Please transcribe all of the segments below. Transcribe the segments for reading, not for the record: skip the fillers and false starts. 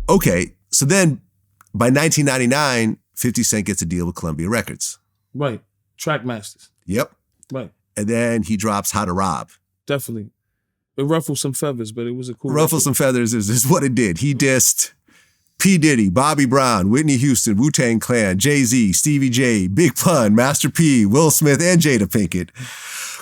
Okay, so then by 1999, 50 Cent gets a deal with Columbia Records. Right. Trackmasters. Yep. Right. And then he drops How to Rob. Definitely. It ruffled some feathers, but it was a cool Ruffle some feathers is what it did. He dissed P. Diddy, Bobby Brown, Whitney Houston, Wu-Tang Clan, Jay-Z, Stevie J, Big Pun, Master P, Will Smith, and Jada Pinkett.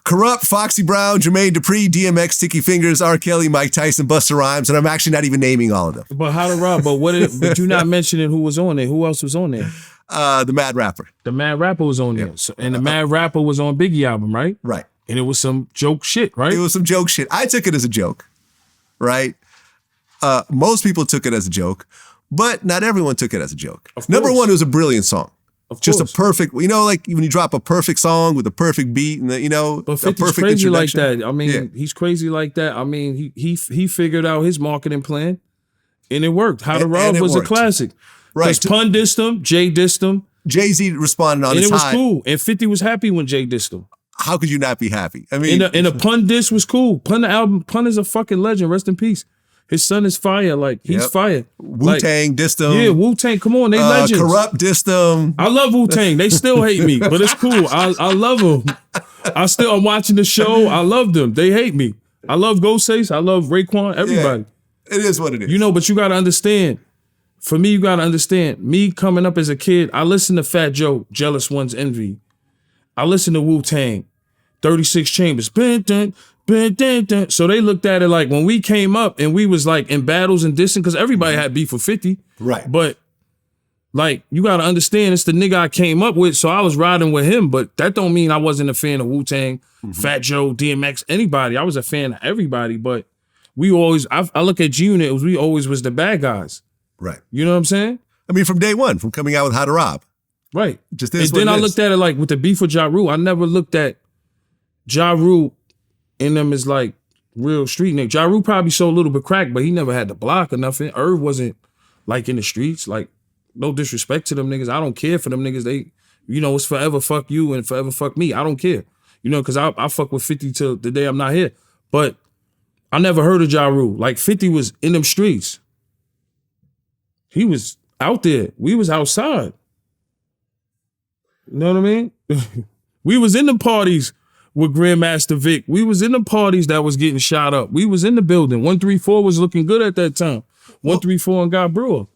Corrupt, Foxy Brown, Jermaine Dupri, DMX, Sticky Fingers, R. Kelly, Mike Tyson, Busta Rhymes, and I'm actually not even naming all of them. But How to Rob, but you're not mentioning who was on there. Who else was on there? The Mad Rapper. The Mad Rapper was on there. So, and the Mad Rapper was on Biggie album, right? Right. And it was some joke shit, right? It was some joke shit. I took it as a joke, right? Most people took it as a joke, but not everyone took it as a joke. Number one, it was a brilliant song. Just a perfect, like when you drop a perfect song with a perfect beat and but 50's crazy like that. I mean, he's crazy like that. I mean, he figured out his marketing plan, and it worked. How to Rob was a classic. Right. Because Pun dissed him, Jay dissed him. Jay-Z responded on his high. And it was cool. And 50 was happy when Jay dissed him. How could you not be happy? I mean, and the Pun diss was cool. Pun the album, Pun is a fucking legend. Rest in peace. His son is fire. Like, he's fire. Wu-Tang dissed him. Yeah, Wu-Tang. Come on, they legends. Corrupt dissed him. I love Wu-Tang. They still hate me, but it's cool. I love them. I'm watching the show. I love them. They hate me. I love Ghostface. I love Raekwon. Everybody. Yeah, it is what it is. But you got to understand. For me, you got to understand. Me coming up as a kid, I listened to Fat Joe, Jealous One's Envy. I listened to Wu-Tang, 36 Chambers. So they looked at it like when we came up and we was like in battles and dissing, because everybody had beef with 50. Right. But like, you got to understand, it's the nigga I came up with, so I was riding with him. But that don't mean I wasn't a fan of Wu-Tang, Fat Joe, DMX, anybody. I was a fan of everybody, but we always, I look at G-Unit, we always was the bad guys. Right. You know what I'm saying? I mean, from day one, from coming out with How to Rob. Right. Just this. And then I looked at it like with the beef with Ja Rule. I never looked at Ja Rule in them as like real street niggas. Ja Rule probably sold a little bit crack, but he never had the block or nothing. Irv wasn't like in the streets. Like, no disrespect to them niggas. I don't care for them niggas. They, it's forever fuck you and forever fuck me. I don't care. Because I fuck with 50 till the day I'm not here. But I never heard of Ja Rule. Like 50 was in them streets. He was out there. We was outside. You know what I mean? We was in the parties with Grandmaster Vic. We was in the parties that was getting shot up. We was in the building. 134 was looking good at that time. 134 and God Brewer.